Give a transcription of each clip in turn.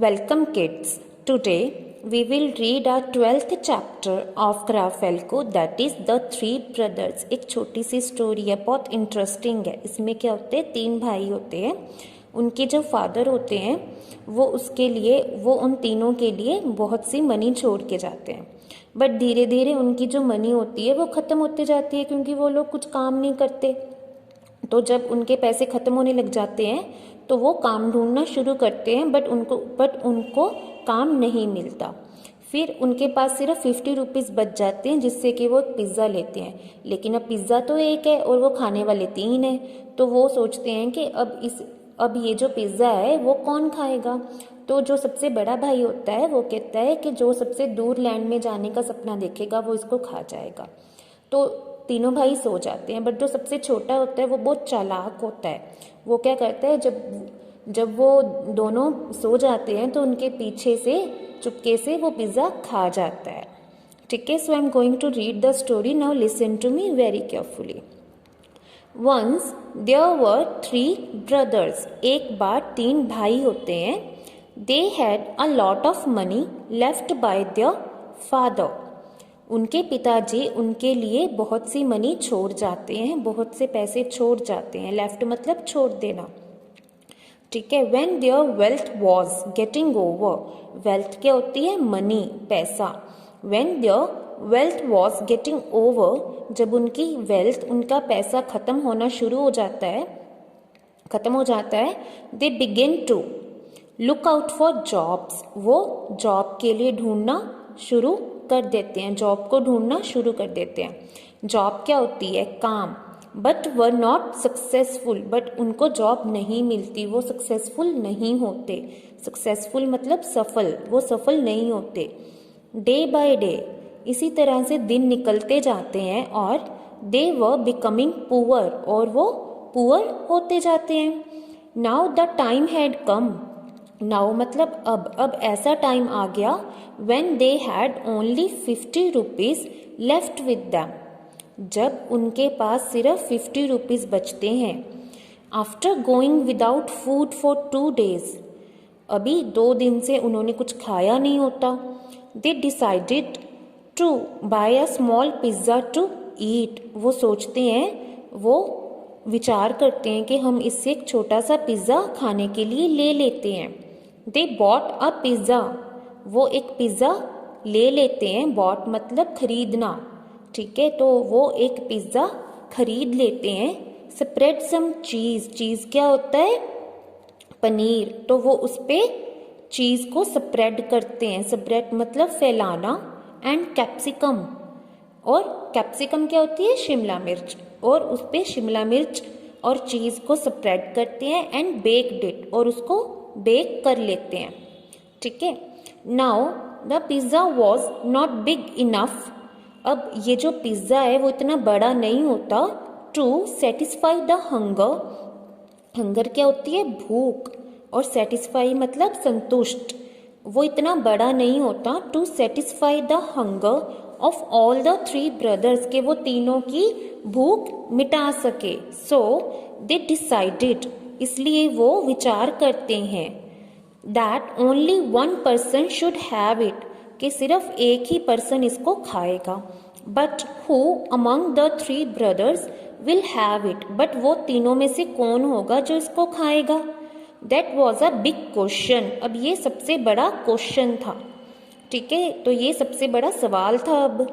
Welcome kids. Today we will read our 12th chapter of Krafelko, that is The Three Brothers. एक छोटी सी story है, बहुत interesting है. इसमें क्या होते हैं, तीन भाई होते हैं. उनके जो फादर होते हैं वो उन तीनों के लिए बहुत सी मनी छोड़ के जाते हैं. बट धीरे धीरे उनकी जो मनी होती है वो ख़त्म होती जाती है, क्योंकि वो लोग कुछ काम नहीं करते. तो जब उनके पैसे ख़त्म होने लग जाते हैं तो वो काम ढूंढना शुरू करते हैं, बट उनको काम नहीं मिलता. फिर उनके पास सिर्फ 50 रुपीज़ बच जाते हैं, जिससे कि वो एक पिज़्ज़ा लेते हैं. लेकिन अब पिज़्ज़ा तो एक है और वो खाने वाले तीन हैं. तो वो सोचते हैं कि अब ये जो पिज़्ज़ा है वो कौन खाएगा. तो जो सबसे बड़ा भाई होता है वो कहता है कि जो सबसे दूर लैंड में जाने का सपना देखेगा वो इसको खा जाएगा. तो तीनों भाई सो जाते हैं. बट जो सबसे छोटा होता है वो बहुत चालाक होता है. वो क्या करता है, जब वो दोनों सो जाते हैं तो उनके पीछे से चुपके से वो पिज़्ज़ा खा जाता है. ठीक है. So I am going to read the story. Now listen to me very carefully. Once there were 3 brothers. एक बार 3 भाई होते हैं. They had a lot of money left by their father. उनके पिताजी उनके लिए बहुत सी मनी छोड़ जाते हैं, बहुत से पैसे छोड़ जाते हैं. लेफ्ट मतलब छोड़ देना. ठीक है. When there wealth was getting over. Wealth क्या होती है, मनी, पैसा. When there wealth was getting over, जब उनकी वेल्थ, उनका पैसा खत्म होना शुरू हो जाता है, they begin to look out for jobs. वो जॉब के लिए ढूंढना शुरू कर देते हैं, जॉब को ढूंढना शुरू कर देते हैं. जॉब क्या होती है, काम. But were not successful. But उनको जॉब नहीं मिलती, वो सक्सेसफुल नहीं होते. सक्सेसफुल मतलब सफल, वो सफल नहीं होते. डे बाय डे, इसी तरह से दिन निकलते जाते हैं और दे वर बिकमिंग पुअर, और वो पुअर होते जाते हैं. Now the time had come. Now मतलब अब ऐसा टाइम आ गया. When they had only 50 rupees left with them. जब उनके पास सिर्फ 50 रुपीज़ बचते हैं. After going without food for 2 days. अभी 2 दिन से उन्होंने कुछ खाया नहीं होता. They decided to buy a small pizza to eat. वो सोचते हैं, वो विचार करते हैं कि हम इससे एक छोटा सा पिज़्ज़ा खाने के लिए ले लेते हैं. They bought a pizza. वो एक पिज़्ज़ा ले लेते हैं. बॉट मतलब खरीदना. ठीक है. तो वो एक पिज़्ज़ा खरीद लेते हैं. स्प्रेड सम चीज़. चीज़ क्या होता है, पनीर. तो वो उस पर चीज़ को स्प्रेड करते हैं. स्प्रेड मतलब फैलाना. And capsicum. और कैप्सिकम क्या होती है, शिमला मिर्च. और उस पर शिमला मिर्च और चीज़ को स्प्रेड करते हैं. And baked it. और उसको बेक कर लेते हैं. ठीक है. Now the pizza was not big enough. अब ये जो पिज़्ज़ा है वो इतना बड़ा नहीं होता. To satisfy the hunger. Hunger क्या होती है, भूख. और सेटिस्फाई मतलब संतुष्ट. वो इतना बड़ा नहीं होता. To satisfy the hunger of all the 3 brothers, के वो तीनों की भूख मिटा सके. So they decided. इसलिए वो विचार करते हैं that only 1 person should have it, कि सिर्फ एक ही पर्सन इसको खाएगा. But who among the 3 brothers will have it. But वो तीनों में से कौन होगा जो इसको खाएगा. That was a big question. अब ये सबसे बड़ा क्वेश्चन था. ठीक है. तो ये सबसे बड़ा सवाल था. अब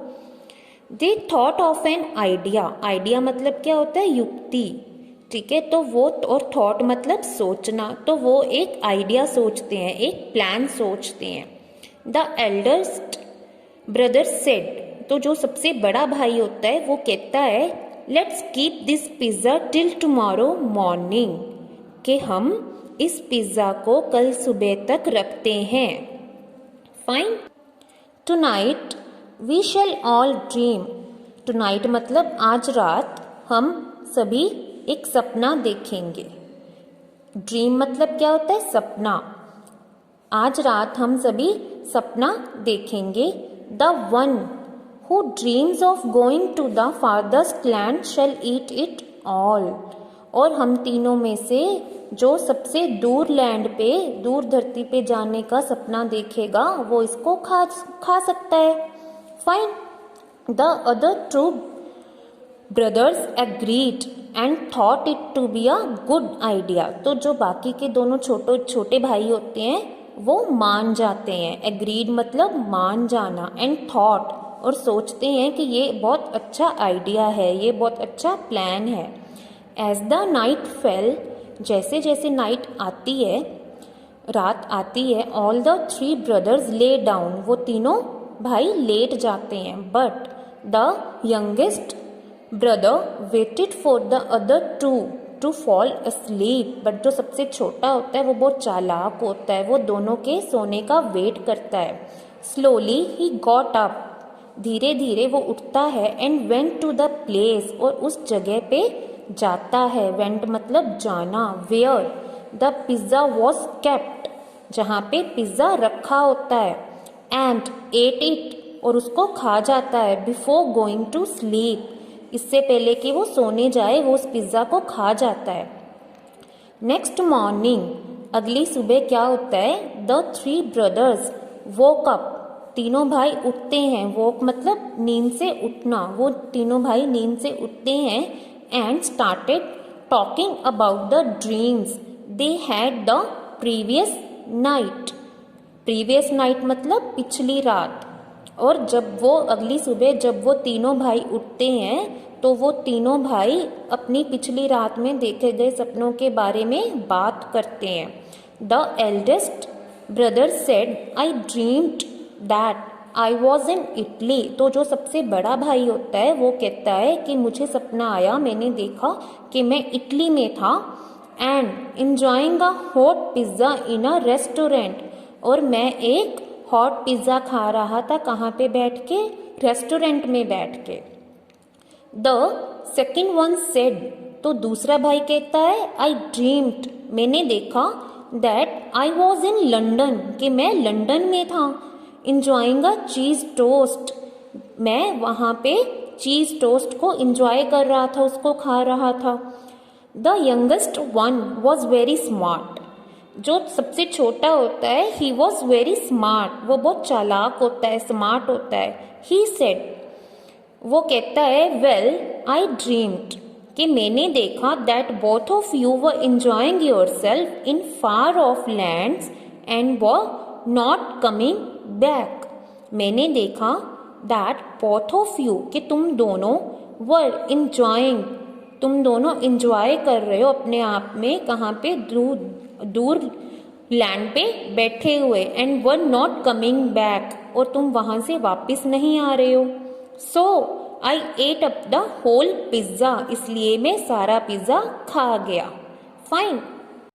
they thought of an idea. Idea मतलब क्या होता है, युक्ति. ठीक है. तो वो, और थॉट मतलब सोचना. तो वो एक आइडिया सोचते हैं, एक प्लान सोचते हैं. The eldest brother said. तो जो सबसे बड़ा भाई होता है वो कहता है, let's keep this pizza till tomorrow morning, कि हम इस पिज़्ज़ा को कल सुबह तक रखते हैं. Fine. Tonight we shall all dream. Tonight मतलब आज रात हम सभी एक सपना देखेंगे. ड्रीम मतलब क्या होता है, सपना. आज रात हम सभी सपना देखेंगे. The one who dreams of going to the father's land shall eat it all. और हम तीनों में से जो सबसे दूर लैंड पे, दूर धरती पे जाने का सपना देखेगा वो इसको खा सकता है। Fine. The other two brothers agreed and thought it to be a good idea. तो जो बाकी के दोनों छोटे भाई होते हैं वो मान जाते हैं। एग्रीड मतलब मान जाना, एंड थॉट और सोचते हैं कि ये बहुत अच्छा आइडिया है, ये बहुत अच्छा प्लान है। एज द नाइट फेल, जैसे जैसे नाइट आती है, रात आती है, all the three brothers lay down, वो तीनों भाई लेट जाते हैं। But the youngest brother waited for the other two to fall asleep। बट जो सबसे छोटा होता है वो बहुत चालाक होता है, वो दोनों के सोने का वेट करता है। स्लोली ही गॉट अप, धीरे धीरे वो उठता है, and went to the place, और उस जगह पे जाता है। वेंट मतलब जाना। Where the pizza was kept, जहाँ पे पिज्जा रखा होता है। एंड एट इट, और उसको खा जाता है। बिफोर गोइंग टू स्लीप, इससे पहले कि वो सोने जाए वो उस पिज्जा को खा जाता है। नेक्स्ट मॉर्निंग, अगली सुबह क्या होता है? The three brothers woke up, तीनों भाई उठते हैं। वोक मतलब नींद से उठना, वो तीनों भाई नींद से उठते हैं। And started talking about the dreams they had the previous night. Previous night मतलब पिछली रात। और जब वो अगली सुबह जब वो तीनों भाई उठते हैं तो वो तीनों भाई अपनी पिछली रात में देखे गए सपनों के बारे में बात करते हैं। The eldest brother said I dreamed that I was in Italy. तो जो सबसे बड़ा भाई होता है वो कहता है कि मुझे सपना आया, मैंने देखा कि मैं इटली में था। And enjoying a hot pizza in a restaurant, और मैं एक हॉट पिज़्ज़ा खा रहा था। कहाँ पे बैठ के? रेस्टोरेंट में बैठ के। द सेकेंड वन सेड, तो दूसरा भाई कहता है आई ड्रीम्ड, मैंने देखा, that I was in London, कि मैं लंदन में था। इंजॉइंग अ चीज़ टोस्ट, मैं वहाँ पे चीज़ टोस्ट को इंजॉय कर रहा था, उसको खा रहा था। The youngest one was very smart, जो सबसे छोटा होता है ही वॉज वेरी स्मार्ट, वो बहुत चालाक होता है, स्मार्ट होता है। ही सेड, वो कहता है वेल आई ड्रीम्ड, कि मैंने देखा that both of you were enjoying your self in far of lands and were not coming back. मैंने देखा दैट बोथ ऑफ यू, कि तुम दोनों वर इंजॉइंग, तुम दोनों इंजॉय कर रहे हो अपने आप में, कहाँ पे? दूर लैंड पे बैठे हुए। And were not coming back, और तुम वहां से वापस नहीं आ रहे हो। So I ate up the whole pizza, इसलिए मैं सारा पिज्जा खा गया। फाइन।